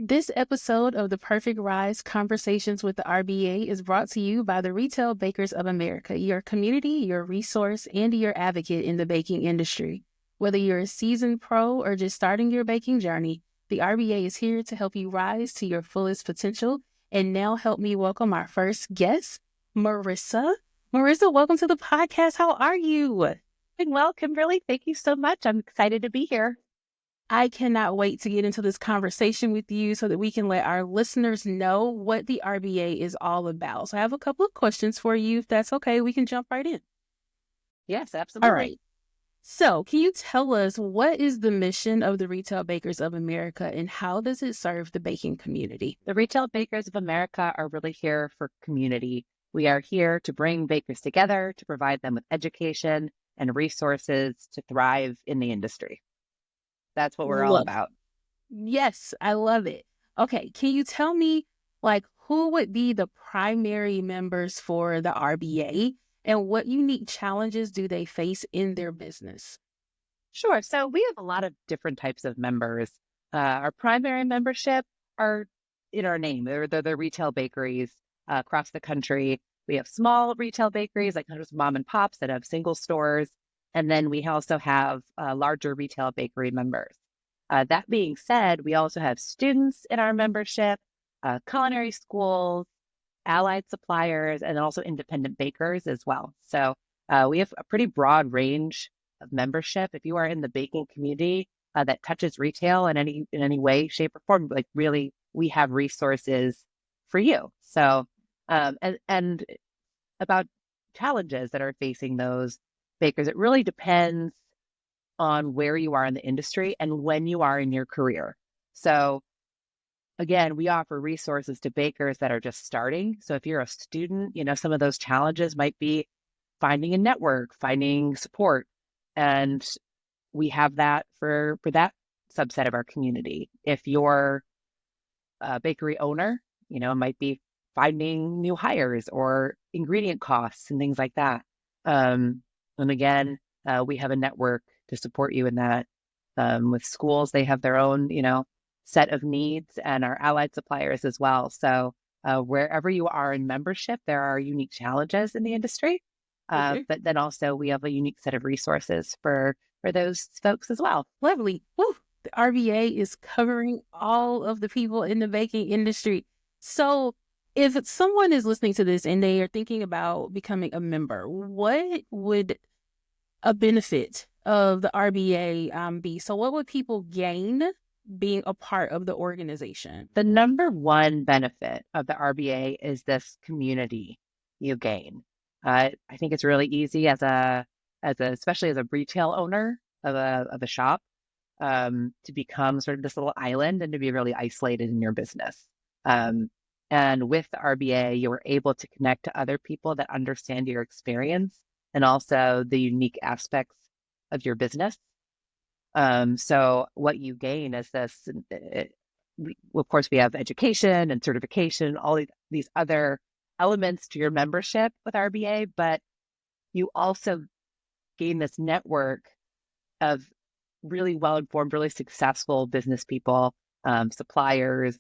This episode of The Perfect Rise Conversations with the RBA is brought to you by the Retail Bakers of America, your community, your resource, and your advocate in the baking industry. Whether you're a seasoned pro or just starting your baking journey, the RBA is here to help you rise to your fullest potential. And now help me welcome our first guest, Marissa. Marissa, welcome to the podcast. How are you? Doing well, Kimberly. Thank you so much. I'm excited to be here. I cannot wait to get into this conversation with you so that we can let our listeners know what the RBA is all about. So I have a couple of questions for you. If that's okay, we can jump right in. Yes, All absolutely. right. So can you tell us what is the mission of the Retail Bakers of America and how does it serve the baking community? The Retail Bakers of America are really here for community. We are here to bring bakers together, to provide them with education and resources to thrive in the industry. That's what we're all Love. about. Yes, I love it. Okay, can you tell me who would be the primary members for the RBA and what unique challenges do they face in their business? Sure. So we have a lot of different types of members. Our primary membership are in our name. They're the retail bakeries across the country. We have small retail bakeries, like just mom and pops that have single stores. And then we also have larger retail bakery members. That being said, we also have students in our membership, culinary schools, allied suppliers, and also independent bakers as well. So we have a pretty broad range of membership. If you are in the baking community that touches retail in any way, shape, or form, like really, we have resources for you. So and about challenges that are facing those bakers, it really depends on where you are in the industry and when you are in your career. So again, we offer resources to bakers that are just starting. So if you're a student, some of those challenges might be finding a network, finding support. And we have that for that subset of our community. If you're a bakery owner, it might be finding new hires or ingredient costs and things like that. And again, we have a network to support you in that. With schools, they have their own, set of needs, and our allied suppliers as well. So wherever you are in membership, there are unique challenges in the industry. But then also we have a unique set of resources for those folks as well. Lovely. Woo. The RBA is covering all of the people in the baking industry. So if someone is listening to this and they are thinking about becoming a member, what would a benefit of the RBA be? So what would people gain being a part of the organization? The number one benefit of the RBA is this community you gain. I think it's really easy especially as a retail owner of a shop, to become sort of this little island and to be really isolated in your business. And with the RBA, you are able to connect to other people that understand your experience and also the unique aspects of your business. So what you gain is this, of course, we have education and certification, all these other elements to your membership with RBA, but you also gain this network of really well-informed, really successful business people, suppliers,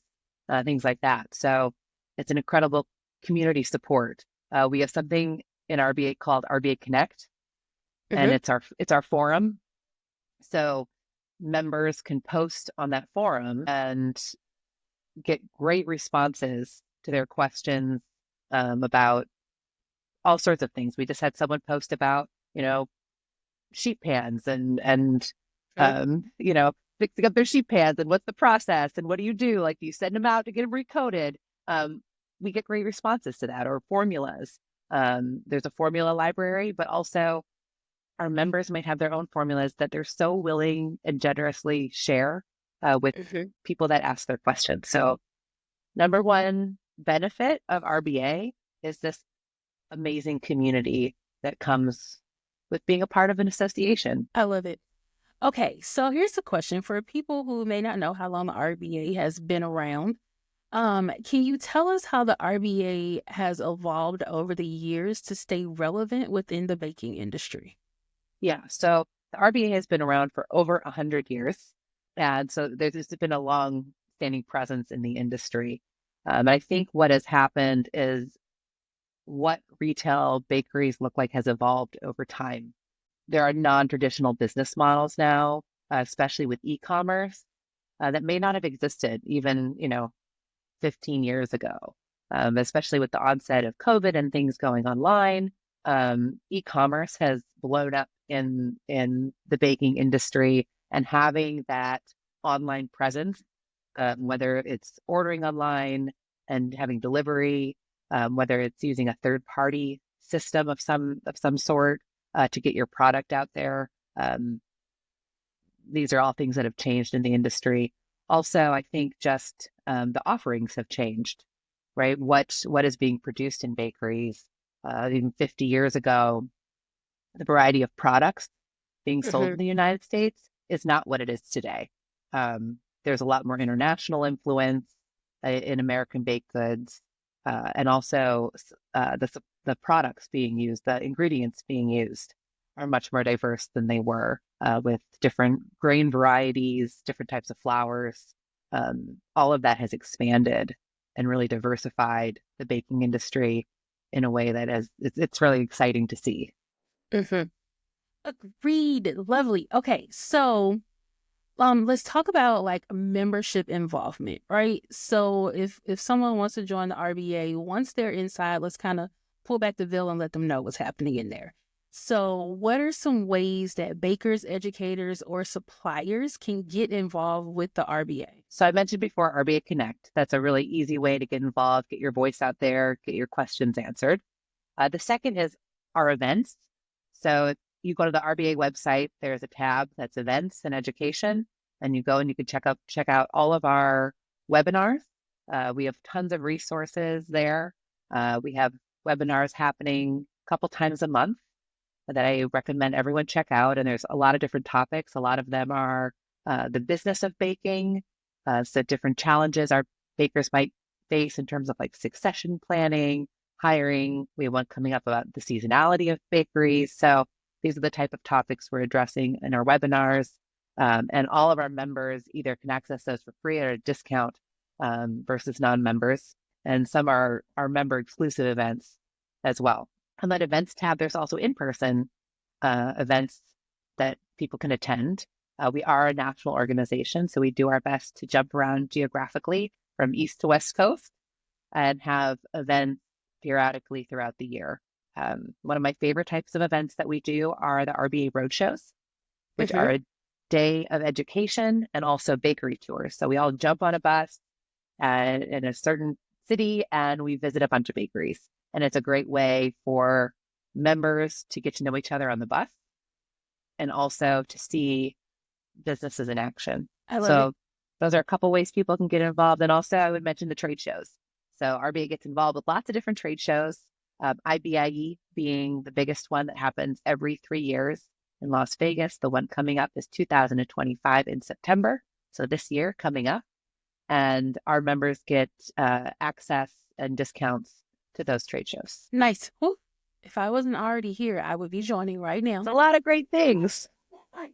things like that. So it's an incredible community support. We have something in RBA called RBA Connect, and it's our forum. So members can post on that forum and get great responses to their questions about all sorts of things. We just had someone post about, sheet pans and fixing up their sheet pans and what's the process and what do you do? Like, do you send them out to get them recoded? We get great responses to that, or formulas. There's a formula library, but also our members might have their own formulas that they're so willing and generously share with people that ask their questions. So number one benefit of RBA is this amazing community that comes with being a part of an association. I love it. Okay, so here's a question for people who may not know how long the RBA has been around. Can you tell us how the RBA has evolved over the years to stay relevant within the baking industry? Yeah, so the RBA has been around for over 100 years. And so there's been a long longstanding presence in the industry. I think what has happened is what retail bakeries look like has evolved over time. There are non-traditional business models now, especially with e-commerce, that may not have existed even, 15 years ago, especially with the onset of COVID and things going online. E-commerce has blown up in the baking industry, and having that online presence, whether it's ordering online and having delivery, whether it's using a third party system of some sort to get your product out there. These are all things that have changed in the industry. Also, I think just the offerings have changed, right? What is being produced in bakeries? Even 50 years ago, the variety of products being sold in the United States is not what it is today. There's a lot more international influence in American baked goods, and also the products being used, the ingredients being used are much more diverse than they were, with different grain varieties, different types of flours. All of that has expanded and really diversified the baking industry in a way that it's really exciting to see. Agreed. Lovely. Okay, so let's talk about like membership involvement, right? So if someone wants to join the RBA, once they're inside, let's kind of pull back the veil and let them know what's happening in there. So what are some ways that bakers, educators, or suppliers can get involved with the RBA? So I mentioned before RBA Connect. That's a really easy way to get involved, get your voice out there, get your questions answered. The second is our events. So if you go to the RBA website, there's a tab that's events and education, and you go and you can check out all of our webinars. We have tons of resources there. We have webinars happening a couple times a month that I recommend everyone check out. And there's a lot of different topics. A lot of them are the business of baking, so different challenges our bakers might face in terms of like succession planning, hiring. We have one coming up about the seasonality of bakeries. So these are the type of topics we're addressing in our webinars. And all of our members either can access those for free or at a discount versus non-members. And some are member exclusive events as well. On that events tab, there's also in-person events that people can attend. We are a national organization, so we do our best to jump around geographically from East to West Coast and have events periodically throughout the year. One of my favorite types of events that we do are the RBA roadshows, which are a day of education and also bakery tours. So we all jump on a bus in a certain city and we visit a bunch of bakeries. And it's a great way for members to get to know each other on the bus and also to see businesses in action. So those are a couple ways people can get involved. And also I would mention the trade shows. So RBA gets involved with lots of different trade shows, IBIE being the biggest one that happens every 3 years in Las Vegas. The one coming up is 2025 in September. So this year coming up. And our members get access and discounts to those trade shows. Nice. Whew. If I wasn't already here, I would be joining right now. It's a lot of great things.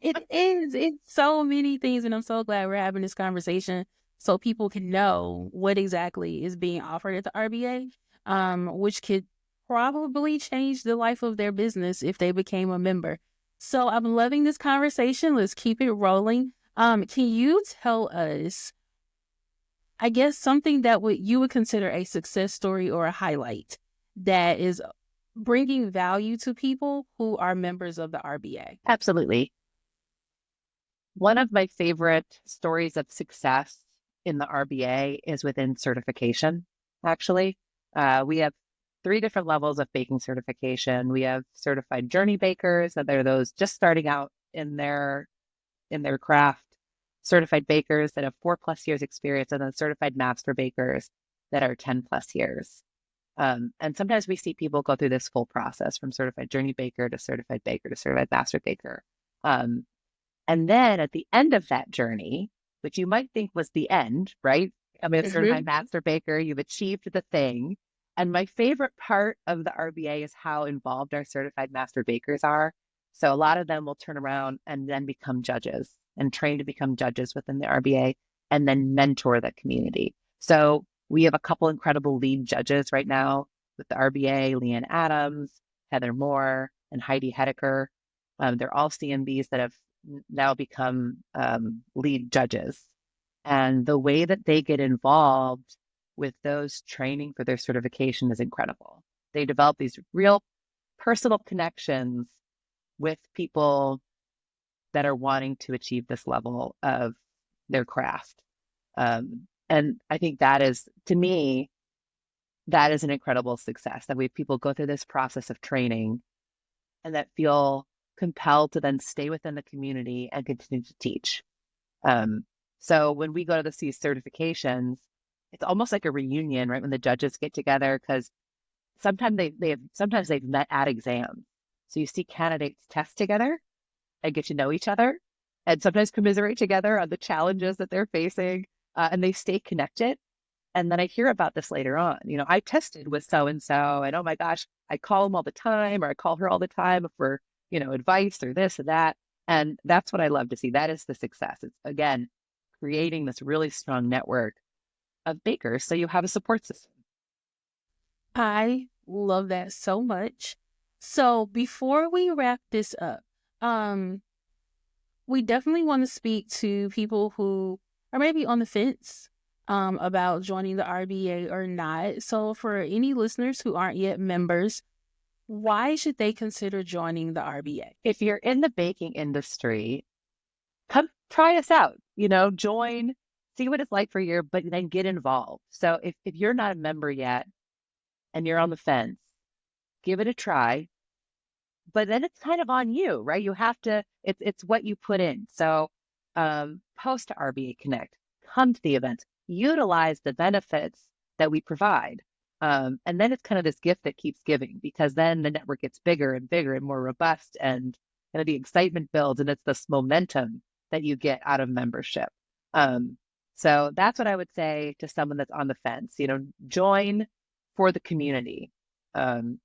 It is. It's so many things. And I'm so glad we're having this conversation so people can know what exactly is being offered at the RBA, which could probably change the life of their business if they became a member. So I'm loving this conversation. Let's keep it rolling. Can you tell us, I guess, something that you would consider a success story or a highlight that is bringing value to people who are members of the RBA? Absolutely. One of my favorite stories of success in the RBA is within certification, actually. We have 3 different levels of baking certification. We have certified journey bakers, and they're those just starting out in their craft, certified bakers that have 4+ years experience, and then certified master bakers that are 10+ years. And sometimes we see people go through this full process from certified journey baker to certified baker to certified master baker. And then at the end of that journey, which you might think was the end, right? I mean, a certified master baker, you've achieved the thing. And my favorite part of the RBA is how involved our certified master bakers are. So a lot of them will turn around and then become judges and train to become judges within the RBA. and then mentor the community. So we have a couple incredible lead judges right now with the RBA, Leanne Adams, Heather Moore, and Heidi Hedeker. They're all CMBs that have now become lead judges. And the way that they get involved with those training for their certification is incredible. They develop these real personal connections with people that are wanting to achieve this level of their craft. And I think that is, to me, that is an incredible success, that we have people go through this process of training and that feel compelled to then stay within the community and continue to teach. So when we go to these certifications, it's almost like a reunion, right? When the judges get together, because sometimes they've met at exams. So you see candidates test together and get to know each other, and sometimes commiserate together on the challenges that they're facing, and they stay connected. And then I hear about this later on. I tested with so-and-so, and oh my gosh, I call him all the time, or I call her all the time for, advice or this or that. And that's what I love to see. That is the success. It's, again, creating this really strong network of bakers so you have a support system. I love that so much. So before we wrap this up, we definitely want to speak to people who are maybe on the fence about joining the RBA or not. So for any listeners who aren't yet members, why should they consider joining the RBA? If you're in the baking industry, come try us out, join, see what it's like for a year, but then get involved. So if you're not a member yet and you're on the fence, give it a try. But then it's kind of on you, right? You have to, it's what you put in. So post to RBA Connect, come to the events, utilize the benefits that we provide. And then it's kind of this gift that keeps giving, because then the network gets bigger and bigger and more robust, and the excitement builds, and it's this momentum that you get out of membership. So that's what I would say to someone that's on the fence. Join for the community, and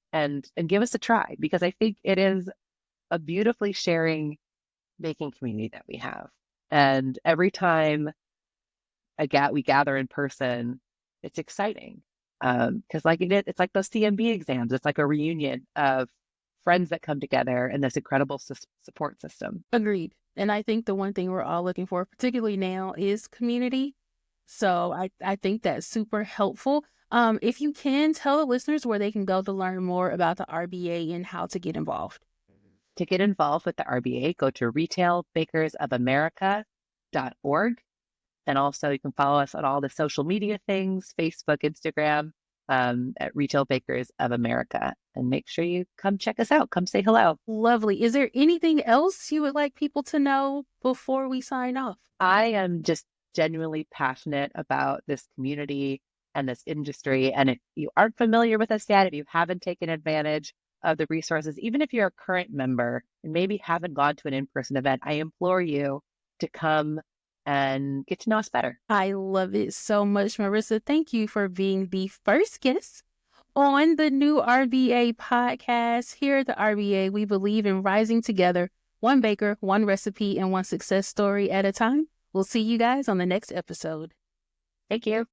give us a try, because I think it is a beautifully sharing baking community that we have. And every time we gather in person, it's exciting. Because it's like those CMB exams. It's like a reunion of friends that come together in this incredible support system. Agreed. And I think the one thing we're all looking for, particularly now, is community. So I think that's super helpful. If you can, tell the listeners where they can go to learn more about the RBA and how to get involved. To get involved with the RBA, go to retailbakersofamerica.org. And also you can follow us on all the social media things, Facebook, Instagram, at Retail Bakers of America. And make sure you come check us out. Come say hello. Lovely. Is there anything else you would like people to know before we sign off? I am just genuinely passionate about this community and this industry. And if you aren't familiar with us yet, if you haven't taken advantage of the resources, even if you're a current member and maybe haven't gone to an in-person event, I implore you to come and get to know us better. I love it so much, Marissa. Thank you for being the first guest on the new RBA podcast. Here at the RBA, we believe in rising together, one baker, one recipe, and one success story at a time. We'll see you guys on the next episode. Thank you.